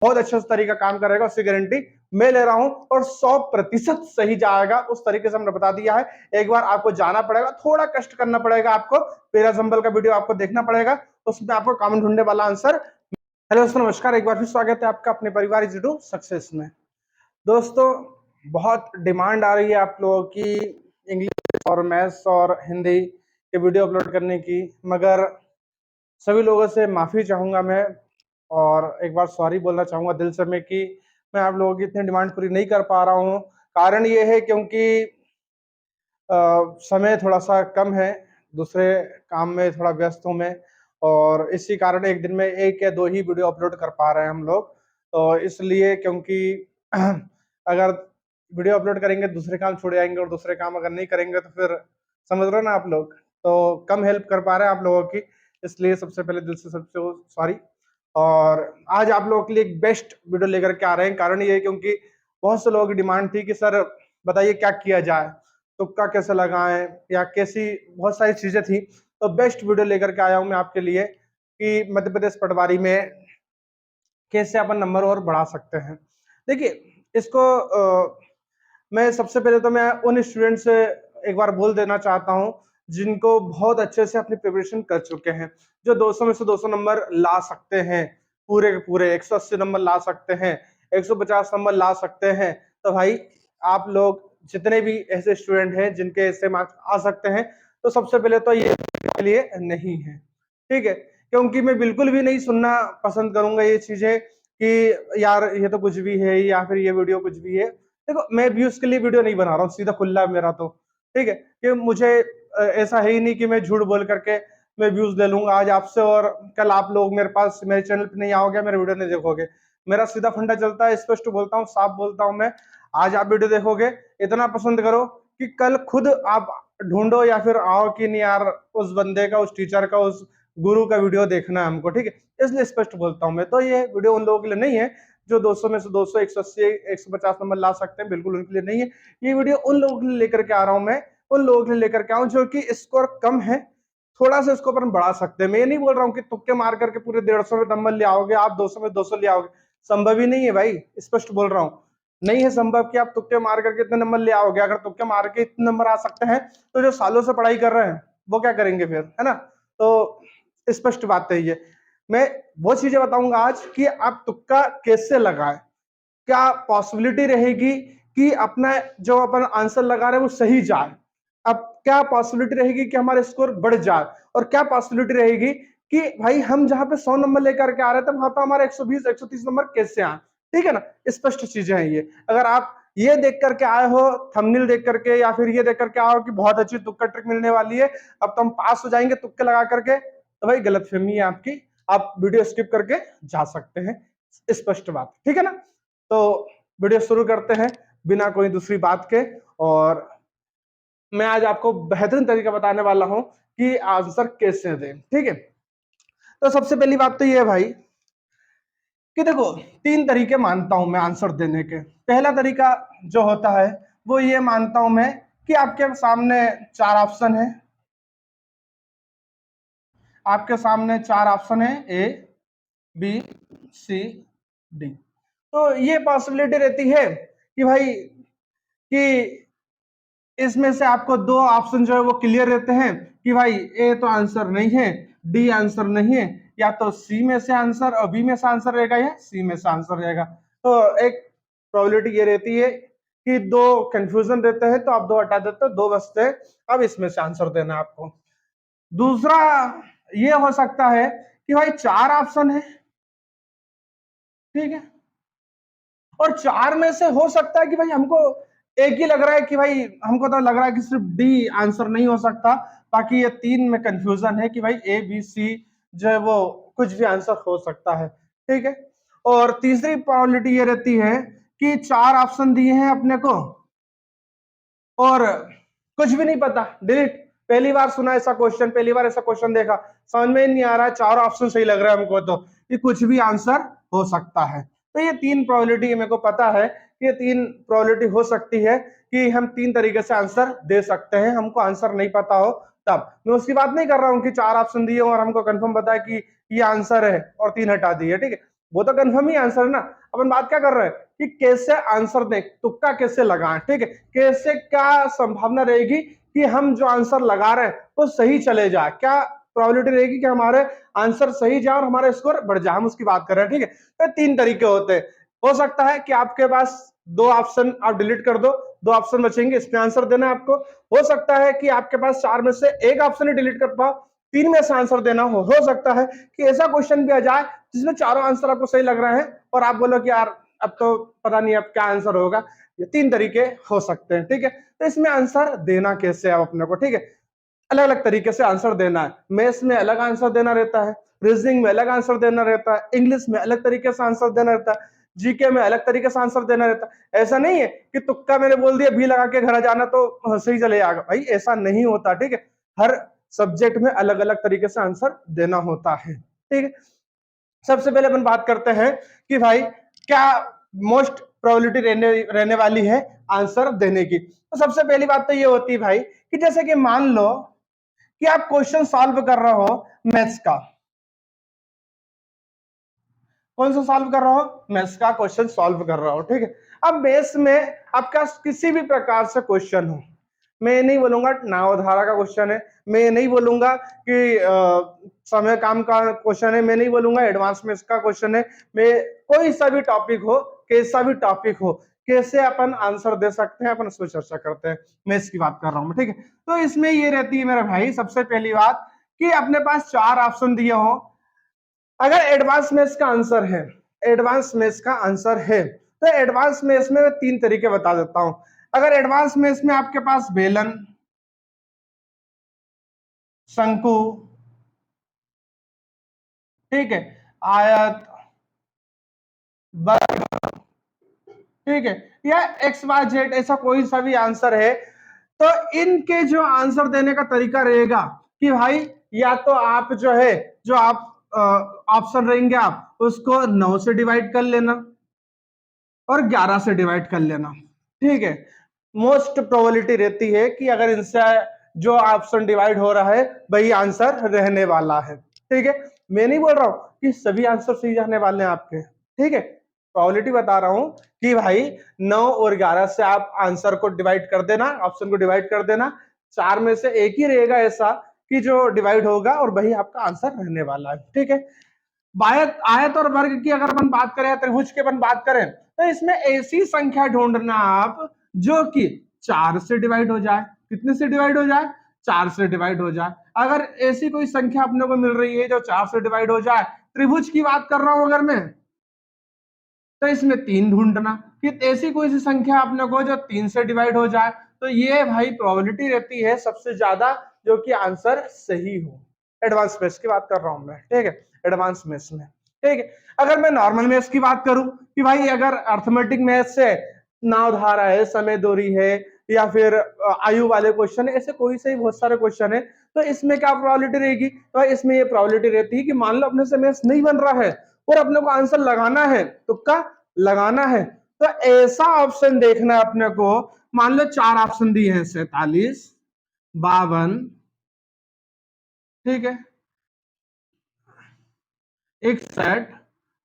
बहुत अच्छा तरीका काम करेगा, उसकी गारंटी मैं ले रहा हूं और 100% सही जाएगा। उस तरीके से हमने बता दिया है। एक बार आपको जाना पड़ेगा, थोड़ा कष्ट करना पड़ेगा, आपको पेरासिंबल का वीडियो आपको देखना पड़ेगा, उसमें आपको कॉमन ढूंढने वाला आंसर। हेलो दोस्तों, नमस्कार, एक बार फिर स्वागत है आपका अपने परिवार इजी टू सक्सेस में। दोस्तों, बहुत डिमांड आ रही है आप लोगों की इंग्लिश और मैथ्स और हिंदी के वीडियो अपलोड करने की, मगर सभी लोगों से माफ़ी चाहूँगा मैं और एक बार सॉरी बोलना चाहूँगा दिल से मैं कि मैं आप लोगों की इतनी डिमांड पूरी नहीं कर पा रहा हूँ। कारण ये है क्योंकि समय थोड़ा-सा कम है, दूसरे काम में थोड़ा व्यस्त हूँ मैं और इसी कारण एक दिन में 1 या 2 ही वीडियो अपलोड कर पा रहे हैं हम लोग। तो इसलिए क्योंकि अगर वीडियो अपलोड करेंगे दूसरे काम छूट जाएँगे और दूसरे काम अगर नहीं करेंगे तो फिर समझ रहे हो ना आप लोग? तो कम हेल्प कर पा रहे हैं आप लोगों की, इसलिए सबसे पहले दिल से सबसे सॉरी। और आज आप लोगों के लिए एक बेस्ट वीडियो लेकर के आ रहे हैं। कारण ये है क्योंकि बहुत से लोगों की डिमांड थी कि सर बताइए क्या किया जाए? तुक्का कैसे लगाएं या कैसी बहुत सारी चीजें थी। तो बेस्ट वीडियो लेकर के आया हूं मैं आपके लिए कि मध्य प्रदेश पटवारी में कैसे अपन नंबर और बढ़ा सकते हैं। देखिए इसको मैं सबसे पहले तो मैं उन स्टूडेंट से एक बार बोल देना चाहता हूं जिनको बहुत अच्छे से अपनी प्रिपरेशन कर चुके हैं, जो 200 में से 200 नंबर ला सकते हैं, पूरे के पूरे 180 नंबर ला सकते हैं, 150 नंबर ला सकते हैं। तो भाई आप लोग जितने भी ऐसे स्टूडेंट हैं जिनके ऐसे मार्क्स आ सकते हैं, तो सबसे पहले तो ये के लिए नहीं है, ठीक है? क्योंकि मैं बिल्कुल भी नहीं सुनना पसंद करूंगा ये चीजें कि यार ये तो कुछ भी है या फिर ये वीडियो कुछ भी है। देखो मैं व्यूज के लिए वीडियो नहीं बना रहा हूँ, सीधा खुला है मेरा तो, ठीक है? कि मुझे ऐसा है ही नहीं कि मैं झूठ बोल करके मैं व्यूज ले लूंगा आज आपसे और कल आप लोग मेरे पास मेरे चैनल पे नहीं आओगे, मेरे वीडियो नहीं देखोगे। मेरा सीधा फंडा चलता है, स्पष्ट बोलता हूँ, साफ बोलता हूँ मैं। आज आप वीडियो देखोगे, इतना पसंद करो कि कल खुद आप ढूंढो या फिर आओ कि नहीं यार उस बंदे का, उस टीचर का, उस गुरु का वीडियो देखना है हमको, ठीक है? इसलिए स्पष्ट बोलता हूँ मैं। तो ये वीडियो उन लोगों के लिए नहीं है जो 200 में से 200, 180, 150 नंबर ला सकते हैं, बिल्कुल उनके लिए नहीं है। ये वीडियो उन लोगों के लिए लेकर के आ रहा हूं मैं, उन लोगों के लिए लेकर के आऊं जो कि स्कोर कम है, थोड़ा सा इसको अपन बढ़ा सकते हैं। मैं ये नहीं बोल रहा हूँ कि तुक्के मार करके पूरे 150 में नंबर ले आओगे, आप 200 में 200 ले आओगे, संभव ही नहीं है भाई, स्पष्ट बोल रहा हूँ। नहीं है संभव कि आप तुक्के मार करके इतने नंबर ले आओगे। अगर तुक्के मार के इतने नंबर आ सकते हैं तो जो सालों से पढ़ाई कर रहे हैं वो क्या करेंगे फिर, है ना? तो स्पष्ट बात है ये। मैं वो चीजें बताऊंगा आज कि आप तुक्का कैसे लगाएं, क्या पॉसिबिलिटी रहेगी कि अपना जो अपन आंसर लगा रहे हैं वो सही जाए, अब क्या पॉसिबिलिटी रहेगी कि हमारा स्कोर बढ़ जाए, और क्या पॉसिबिलिटी रहेगी कि भाई हम जहां पे 100 नंबर लेकर के आ रहे थे वहां पे हमारे 120 130 नंबर कैसे आए, ठीक है ना? स्पष्ट चीजें हैं ये। अगर आप ये देख करके आए हो थंबनेल देख करके या फिर ये देख करके आओ कि बहुत अच्छी तुक्का ट्रिक मिलने वाली है, अब तो हम पास हो जाएंगे तुक्के लगा करके, तो भाई गलतफहमी है आपकी, आप वीडियो स्किप करके जा सकते हैं। स्पष्ट बात, ठीक है ना? तो वीडियो शुरू करते हैं बिना कोई दूसरी बात के। और मैं आज आपको बेहतरीन तरीका बताने वाला हूं कि आंसर कैसे दें, ठीक है? तो सबसे पहली बात तो ये है भाई कि देखो 3 तरीके मानता हूं मैं आंसर देने के। पहला तरीका जो होता है वो ये मानता हूं मैं कि आपके सामने 4 ऑप्शन है, आपके सामने 4 ऑप्शन है, ए बी सी डी। तो ये पॉसिबिलिटी रहती है कि भाई कि इसमें से आपको 2 ऑप्शन जो है वो क्लियर रहते हैं कि भाई ए तो आंसर नहीं है, डी आंसर नहीं है, या तो सी में से आंसर और बी में से आंसर रहेगा या सी में से आंसर रहेगा। तो एक प्रोबेबिलिटी ये रहती है कि 2 कंफ्यूजन रहते हैं तो आप 2 हटा देते हो, 2 बचते हैं, अब इसमें से आंसर देना है आपको। दूसरा ये हो सकता है कि भाई 4 ऑप्शन है, ठीक है, और 4 में से हो सकता है कि भाई हमको एक ही लग रहा है कि भाई हमको तो लग रहा है कि सिर्फ डी आंसर नहीं हो सकता, बाकी ये 3 में कंफ्यूजन है कि भाई ए बी सी जो है वो कुछ भी आंसर हो सकता है, ठीक है। और तीसरी प्रोबेबिलिटी ये रहती है कि 4 ऑप्शन दिए हैं अपने को और कुछ भी नहीं पता, डिलीट। पहली बार सुना ऐसा क्वेश्चन, पहली बार ऐसा क्वेश्चन देखा, समझ में नहीं आ रहा है, 4 ऑप्शन सही लग रहा है हमको तो कि कुछ भी आंसर हो सकता है। तो ये 3 प्रोबेबिलिटी मेरे को पता है कि ये 3 प्रोबेबिलिटी हो सकती है कि हम 3 तरीके से आंसर दे सकते हैं, हमको आंसर नहीं पता हो तब। मैं उसकी बात नहीं कर रहा हूँ कि 4 ऑप्शन दिए और हमको कंफर्म पता है कि ये आंसर है और 3 हटा दिए, ठीक है? वो तो कंफर्म ही आंसर है ना। अपन बात क्या कर रहे हैं कि कैसे आंसर दें, तुक्का कैसे लगाएं, ठीक है, कैसे क्या संभावना रहेगी कि हम जो आंसर लगा रहे हैं वो सही चले जाए, क्या प्रोबेबिलिटी रहेगी कि हमारे आंसर सही जाए और हमारा स्कोर बढ़ जाए, हम उसकी बात कर रहे हैं, ठीक है। तो 3 तरीके होते हैं। हो सकता है कि आपके पास 2 ऑप्शन आप डिलीट कर दो, 2 ऑप्शन बचेंगे, इसमें आंसर देना है आपको। हो सकता है कि आपके पास 4 में से एक ऑप्शन ही डिलीट कर पाओ, 3 में से आंसर देना हो सकता है कि ऐसा क्वेश्चन भी आ जाए जिसमें चारों आंसर आपको सही लग रहे हैं और आप बोलो कि यार अब तो पता नहीं अब क्या आंसर होगा। ये 3 तरीके हो सकते हैं, ठीक है। तो इसमें आंसर देना कैसे है अपने को, ठीक है, अलग अलग तरीके से आंसर देना है। मैथ्स में अलग आंसर देना रहता है, रीजनिंग में अलग आंसर देना रहता है, इंग्लिश में अलग तरीके से आंसर देना रहता है, जीके में अलग तरीके से आंसर देना रहता है। ऐसा नहीं है कि तुक्का मैंने बोल दिया भी लगा के घर जाना तो सही चले जाएगा, भाई ऐसा नहीं होता, ठीक है। हर सब्जेक्ट में अलग अलग तरीके से आंसर देना होता है, ठीक है। सबसे पहले अपन बात करते हैं कि भाई क्या मोस्ट प्रोबेबिलिटी रहने वाली है आंसर देने की। तो सबसे पहली बात तो ये होती है भाई कि जैसे कि मान लो कि आप क्वेश्चन सॉल्व कर रहे हो मैथ्स का, कौन सा सॉल्व कर रहा हो, मैथ्स का क्वेश्चन सॉल्व कर रहा हो, ठीक है। अब मैथ्स में आपका किसी भी प्रकार से क्वेश्चन हो, मैं ये नहीं बोलूंगा नावधारा का क्वेश्चन है, मैं ये नहीं बोलूंगा कि समय काम का क्वेश्चन है, मैं नहीं बोलूंगा एडवांस मैथ्स का क्वेश्चन है, मैं कोई सा भी टॉपिक हो, कैसा भी टॉपिक हो, कैसे अपन आंसर दे सकते हैं अपन उस पर चर्चा करते हैं। मैथ्स की बात कर रहा हूं मैं, ठीक है। तो इसमें ये रहती है मेरा भाई सबसे पहली बात कि अपने पास 4 ऑप्शन दिए हो। अगर एडवांस मैथ्स का आंसर है, एडवांस मैथ्स का आंसर है तो एडवांस मैथ्स में मैं 3 तरीके बता देता हूं। अगर एडवांस मैथ्स में आपके पास बेलन, शंकु, ठीक है, आयत, वर्ग, ठीक है, या एक्स वाई जेड, ऐसा कोई सा भी आंसर है, तो इनके जो आंसर देने का तरीका रहेगा कि भाई या तो आप जो है जो आप ऑप्शन रहेंगे आप उसको 9 से डिवाइड कर लेना और 11 से डिवाइड कर लेना, ठीक है। मोस्ट प्रोबेबिलिटी रहती है कि अगर इनसे जो ऑप्शन डिवाइड हो रहा है वही आंसर रहने वाला है, ठीक है। मैं नहीं बोल रहा हूं कि सभी आंसर सही जाने वाले हैं आपके, ठीक है, प्रोबेबिलिटी बता रहा हूं कि भाई 9 और 11 से आप आंसर को डिवाइड कर देना, ऑप्शन को डिवाइड कर देना, 4 में से एक ही रहेगा ऐसा कि जो डिवाइड होगा और वही आपका आंसर रहने वाला है, ठीक है। आयत आयत और वर्ग की अगर अपन बात करें, त्रिभुज की अपन बात करें, तो इसमें ऐसी संख्या ढूंढना आप जो कि 4 से डिवाइड हो जाए, कितने से डिवाइड हो जाए, 4 से डिवाइड हो जाए। अगर ऐसी कोई संख्या अपने को मिल रही है जो 4 से डिवाइड हो जाए, त्रिभुज की बात कर रहा हूं अगर मैं, तो इसमें 3 ढूंढना कि ऐसी कोई सी संख्या अपने को जो 3 से डिवाइड हो जाए, तो ये भाई प्रोबेबिलिटी रहती है सबसे ज्यादा जो कि आंसर सही हो। एडवांस मैथ्स की बात कर रहा हूं मैं, ठीक है, एडवांस मैथ्स में, ठीक है। अगर मैं नॉर्मल मैथ्स की बात करूं कि भाई अगर अर्थमेटिक मैथ्स है, नावधारा है, समय दूरी है, या फिर आयु वाले क्वेश्चन है, ऐसे कोई से बहुत सारे क्वेश्चन है, तो इसमें क्या प्रोबेबिलिटी रहेगी, तो इसमें ये प्रोबेबिलिटी रहती है कि मान लो अपने से मैथ्स नहीं बन रहा है और अपने को आंसर लगाना है, तुक्का लगाना है, तो ऐसा ऑप्शन देखना है अपने को। मान लो 4 ऑप्शन दिए हैं, 47, 52, ठीक है, 61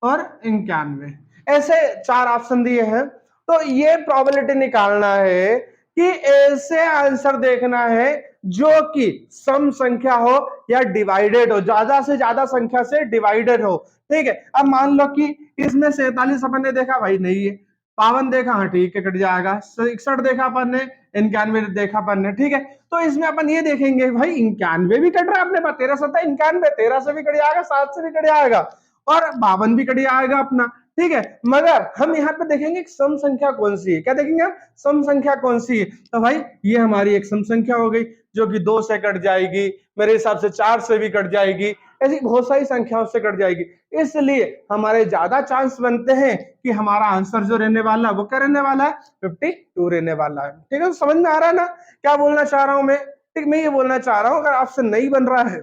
और 91, ऐसे 4 ऑप्शन दिए हैं। तो ये प्रोबेबिलिटी निकालना है कि ऐसे आंसर देखना है जो कि सम संख्या हो या डिवाइडेड हो, ज्यादा से ज्यादा संख्या से डिवाइडेड हो, ठीक है। अब मान लो कि इसमें 47 अपन ने देखा भाई नहीं है, 52 देखा, हाँ ठीक है कट जाएगा, 61 देखा अपन ने, 91 देखा अपन ने, ठीक है। तो इसमें अपन ये देखेंगे भाई 91 भी कट रहा है अपने पास, 13 सत्ता 91, 13 से भी कट जाएगा, 7 से भी कट जाएगा और 52 भी कट जाएगा अपना, ठीक है। मगर हम यहाँ पे देखेंगे सम संख्या कौन सी है, क्या देखेंगे हम, सम संख्या कौन सी है, तो भाई ये हमारी एक सम संख्या हो गई जो कि 2 से कट जाएगी, मेरे हिसाब से 4 से भी कट जाएगी, ऐसी बहुत सारी संख्याओं से कट जाएगी। इसलिए हमारे ज्यादा चांस बनते हैं कि हमारा आंसर जो रहने वाला है वो क्या रहने वाला है, 52 रहने वाला है, ठीक है। तो समझ में आ रहा है ना क्या बोलना चाह रहा हूं मैं, ठीक। मैं ये बोलना चाह रहा हूं अगर आपसे नहीं बन रहा है,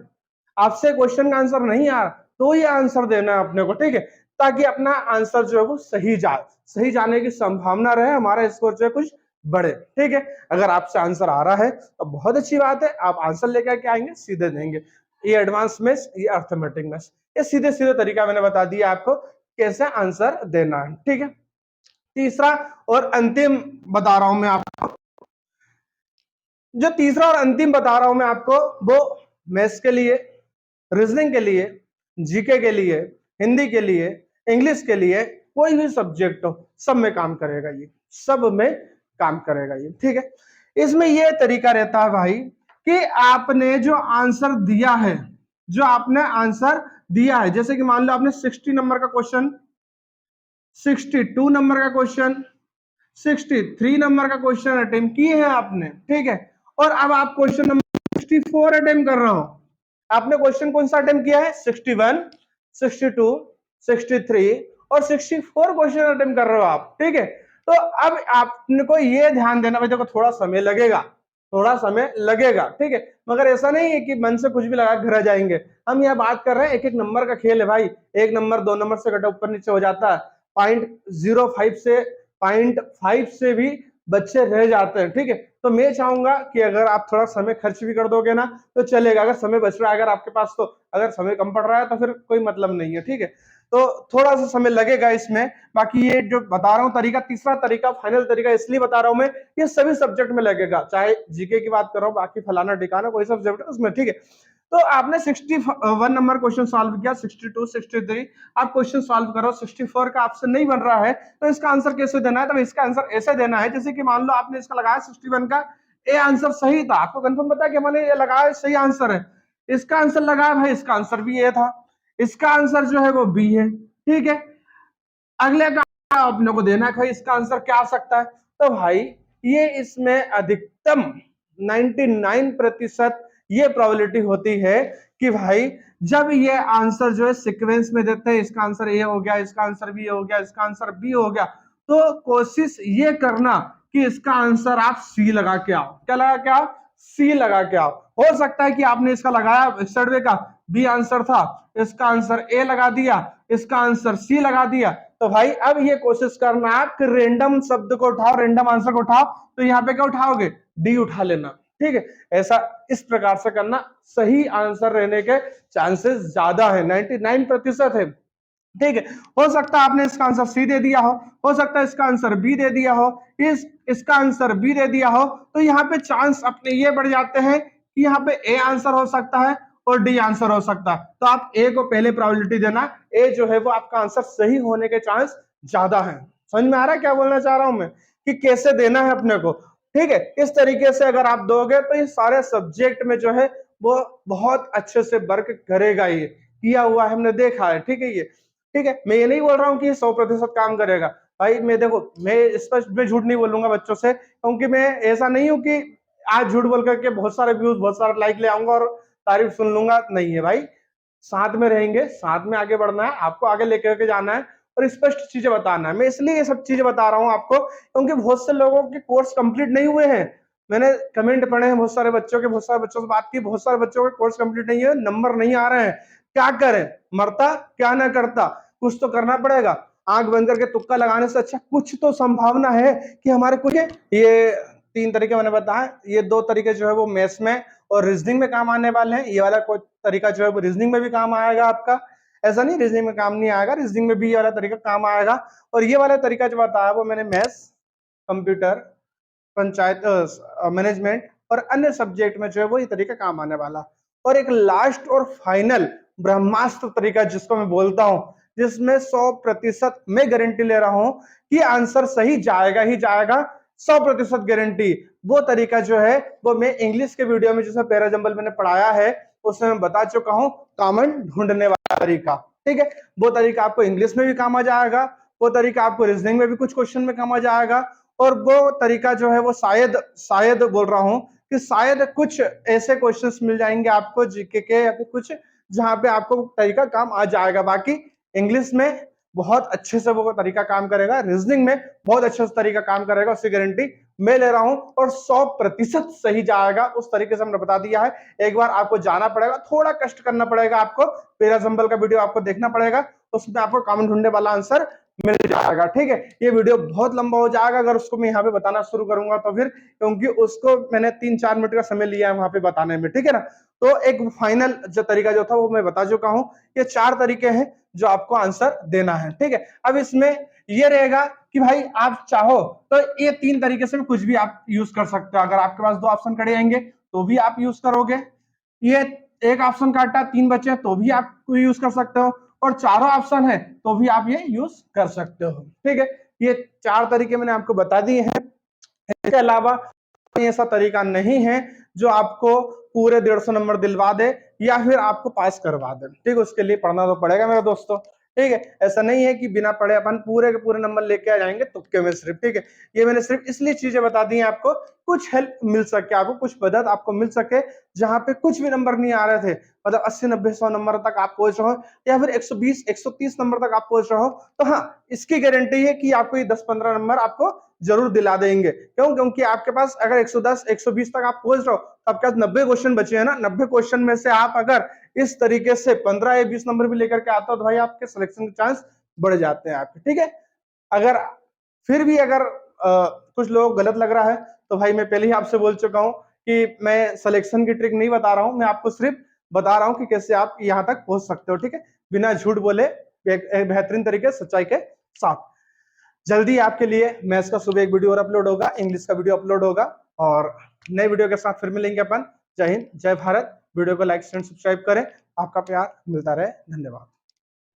आपसे क्वेश्चन का आंसर नहीं आ रहा, तो ये आंसर देना है अपने को, ठीक है, ताकि अपना आंसर जो है वो सही जाए, सही जाने की संभावना रहे, हमारा स्कोर जो है कुछ बढ़े, ठीक है। अगर आपसे आंसर आ रहा है तो बहुत अच्छी बात है, आप आंसर लेकर के आएंगे सीधे देंगे। ये एडवांस मैथ्स, ये अर्थमेटिक मैथ्स, ये सीधे सीधे तरीका मैंने बता दिया आपको कैसे आंसर देना है, ठीक है। तीसरा और अंतिम बता रहा हूं मैं आपको, जो तीसरा और अंतिम बता रहा हूं मैं आपको, वो मैथ्स के लिए, रीजनिंग के लिए, जीके के लिए, हिंदी के लिए, इंग्लिश के लिए, कोई भी सब्जेक्ट हो सब में काम करेगा ये, सब में काम करेगा ये, ठीक है। इसमें ये तरीका रहता है भाई कि आपने जो आंसर दिया है, जो आपने आंसर दिया है, जैसे कि मान लो आपने 60 नंबर का क्वेश्चन, 62 नंबर का क्वेश्चन, 63 नंबर का क्वेश्चन अटेम्प्ट किए हैं आपने, ठीक है। और अब आप क्वेश्चन नंबर 64 अटेम्प्ट कर रहे हो। आपने क्वेश्चन कौन सा अटेम्प्ट किया है? 61, 62, 63 और 64 क्वेश्चन अटेम्प्ट कर रहे हो आप, ठीक है। तो अब आपने को ये ध्यान देना भाई, देखो थोड़ा समय लगेगा, थोड़ा समय लगेगा, ठीक है, मगर ऐसा नहीं है कि मन से कुछ भी लगा घर आ जाएंगे। हम यह बात कर रहे हैं, एक एक नंबर का खेल है भाई, एक नंबर 2 नंबर से घटा ऊपर नीचे हो जाता है, 0.05 से 0.5 से भी बच्चे रह जाते हैं, ठीक है। तो मैं चाहूंगा कि अगर आप थोड़ा समय खर्च भी कर दोगे ना तो चलेगा, अगर समय बच रहा है अगर आपके पास, तो अगर समय कम पड़ रहा है तो फिर कोई मतलब नहीं है, ठीक है। तो थोड़ा सा समय लगेगा इसमें। बाकी ये जो बता रहा हूं तरीका, तीसरा तरीका, फाइनल तरीका इसलिए बता रहा हूं मैं, ये सभी सब्जेक्ट में लगेगा, चाहे जीके की बात कर रहा हूं, बाकी फलाना ठिकाना कोई सब्जेक्ट है उसमें, ठीक है। तो आपने 61 नंबर क्वेश्चन सॉल्व किया, 62, 63 आप क्वेश्चन सॉल्व करो, 64 का आपसे नहीं बन रहा है तो इसका आंसर कैसे देना है? तो इसका आंसर ऐसे देना है, जैसे कि मान लो आपने इसका लगाया 61 का ए आंसर सही था, आपको कंफर्म पता है कि मैंने ये लगाया सही आंसर है, इसका आंसर लगाया भाई, इसका आंसर भी ए था, इसका आंसर जो है वो बी है, ठीक है। अगले का अपने को देना है भाई इसका आंसर क्या आ सकता है, तो भाई ये इसमें अधिकतम 99% ये प्रोबेबिलिटी होती है कि भाई जब ये आंसर जो है सीक्वेंस में देते हैं, इसका आंसर ए हो गया, इसका आंसर बी हो गया, इसका आंसर बी हो गया, तो कोशिश ये करना कि इसका आंसर आप सी लगा के आओ। क्या लगा के आओ? सी लगा के आओ। हो सकता है कि आपने इसका लगाया सर्वे का बी आंसर था, इसका आंसर ए लगा दिया, इसका आंसर सी लगा दिया, तो भाई अब ये कोशिश करना आप कि रेंडम शब्द को उठाओ, रेंडम आंसर को उठाओ, तो यहाँ पे क्या उठाओगे? डी उठा लेना, ठीक है। ऐसा इस प्रकार से करना, सही आंसर रहने के चांसेस ज्यादा है, 99% है, ठीक है। हो सकता है आपने इसका आंसर सी दे दिया हो सकता है इसका आंसर बी दे दिया हो, इसका आंसर बी दे दिया हो, तो यहाँ पे चांस अपने ये बढ़ जाते हैं कि यहाँ पे ए आंसर हो सकता है और डी आंसर हो सकता है, तो आप ए को पहले प्रोबेबिलिटी देना, ए जो है वो आपका आंसर सही होने के चांस ज्यादा है। समझ में आ रहा है क्या बोलना चाह रहा हूं मैं, कि कैसे देना है अपने को, ठीक है। इस तरीके से अगर आप दोगे तो ये सारे सब्जेक्ट में जो है वो बहुत अच्छे से वर्क करेगा, ये किया हुआ है, हमने देखा है, ठीक है। ये ठीक है, मैं ये नहीं बोल रहा हूँ कि 100% काम करेगा भाई, मैं देखो मैं स्पष्ट में झूठ नहीं बोलूंगा बच्चों से, क्योंकि मैं ऐसा नहीं हूं कि आज झूठ बोल करके बहुत सारे व्यूज बहुत सारे लाइक ले आऊंगा और तारीफ सुन लूंगा, नहीं है भाई। साथ में रहेंगे, साथ में आगे बढ़ना है, आपको आगे लेकर के जाना है और स्पष्ट चीजें बताना है। मैं इसलिए ये सब चीजें बता रहा हूँ आपको, क्योंकि बहुत से लोगों के कोर्स कंप्लीट नहीं हुए हैं, मैंने कमेंट पढ़े हैं बहुत सारे बच्चों के, बहुत सारे बच्चों से बात की, बहुत सारे बच्चों के कोर्स कंप्लीट नहीं है, नंबर नहीं आ रहे हैं, क्या करें? मरता क्या ना करता, कुछ तो करना पड़ेगा। आंख बंद करके तुक्का लगाने से अच्छा कुछ तो संभावना है कि हमारे कुछ, ये 3 तरीके मैंने बताया, ये 2 तरीके जो है वो मैथ्स में और रीजनिंग में काम आने वाले हैं, ये वाला कोई तरीका जो है वो रीजनिंग में भी काम आएगा आपका, ऐसा नहीं रीजनिंग में काम नहीं आएगा, रीजनिंग में भी ये वाला तरीका काम आएगा। और ये वाला तरीका जो बताया वो मैंने मैथ्स, कंप्यूटर, पंचायत मैनेजमेंट और अन्य सब्जेक्ट में जो है वो ये तरीका काम आने वाला। और एक लास्ट और फाइनल ब्रह्मास्त्र तरीका जिसको मैं बोलता हूं, जिसमें 100% मैं गारंटी ले रहा हूं कि आंसर सही जाएगा ही जाएगा, 100% गारंटी, वो तरीका जो है वो मैं इंग्लिश के वीडियो में जिसमें पैराजंबल मैंने पढ़ाया है उसमें मैं बता चुका हूं, कॉमन ढूंढने वाला तरीका, ठीक है। वो तरीका आपको इंग्लिश में भी काम आ जाएगा, वो तरीका आपको रीजनिंग में भी कुछ क्वेश्चन में काम आ जाएगा, और वो तरीका जो है वो शायद शायद बोल रहा हूं कि शायद कुछ ऐसे क्वेश्चंस मिल जाएंगे आपको जीके के या फिर कुछ जहां पे आपको तरीका काम आ जाएगा। बाकी इंग्लिश में बहुत अच्छे से वो तरीका काम करेगा, रीजनिंग में बहुत अच्छे से तरीका काम करेगा, उसकी गारंटी मैं ले रहा हूं, और 100% सही जाएगा, उस तरीके से हमने बता दिया है। एक बार आपको जाना पड़ेगा, थोड़ा कष्ट करना पड़ेगा आपको, पैराजंबल का वीडियो आपको देखना पड़ेगा, उसमें आपको कॉमन ढूंढने वाला आंसर मिल जाएगा। ठीक है, ये वीडियो बहुत लंबा हो जाएगा अगर उसको मैं यहाँ पे बताना शुरू करूंगा तो फिर, क्योंकि उसको मैंने 3-4 मिनट का समय लिया है वहां पे बताने में। ठीक है ना, तो एक फाइनल जो तरीका जो था वो मैं बता चुका हूं। ये 4 तरीके हैं जो आपको आंसर देना है। ठीक है, अब इसमें ये रहेगा कि भाई आप चाहो तो ये 3 तरीके से कुछ भी आप यूज कर सकते हो। अगर आपके पास 2 ऑप्शन खड़े आएंगे तो भी आप यूज करोगे, ये एक ऑप्शन काटा 3 बचे तो भी आप यूज कर सकते हो, और चारों ऑप्शन है तो भी आप ये यूज कर सकते हो। ठीक है, ये 4 तरीके मैंने आपको बता दिए हैं। इसके अलावा कोई ऐसा तरीका नहीं है जो आपको पूरे 150 नंबर दिलवा दे या फिर आपको पास करवा दे। ठीक है, उसके लिए पढ़ना तो पड़ेगा मेरे दोस्तों। ठीक है, ऐसा नहीं है कि बिना पढ़े अपन पूरे के पूरे नंबर लेके आ जाएंगे तुक्के में सिर्फ। ठीक है, ये मैंने सिर्फ इसलिए चीजें बता दी हैं आपको, कुछ हेल्प मिल सके आपको, कुछ मदद आपको मिल सके जहां पे कुछ भी नंबर नहीं आ रहे थे, मतलब 80 90 100 नंबर तक आप पहुंच रहे हो या फिर 120 130 नंबर तक आप पहुंच रहे हो, तो हाँ इसकी गारंटी है कि आपको ये 10-15 नंबर आपको जरूर दिला देंगे। क्यों? क्योंकि आपके पास अगर 110 120 तक आप पहुंच रहे हो तो आपके पास 90 क्वेश्चन बचे हैं ना। 90 क्वेश्चन में से आप अगर इस तरीके से 15 या 20 नंबर भी लेकर के आते हो तो भाई आपके सिलेक्शन के चांस बढ़ जाते हैं आपके। ठीक है, अगर फिर भी अगर कुछ लोग गलत लग रहा है तो भाई मैं पहले ही आपसे बोल चुका हूं कि मैं सिलेक्शन की ट्रिक नहीं बता रहा हूं, मैं आपको सिर्फ बता रहा हूं कि कैसे आप यहां तक पहुंच सकते हो। ठीक है, बिना झूठ बोले, एक बेहतरीन तरीके सच्चाई के साथ। जल्दी आपके लिए मैथ्स का सुबह एक वीडियो और अपलोड होगा, इंग्लिश का वीडियो अपलोड होगा, और नए वीडियो के साथ फिर मिलेंगे अपन। जय हिंद, जय भारत। वीडियो को लाइक, शेयर, सब्सक्राइब करें। आपका प्यार मिलता रहे। धन्यवाद।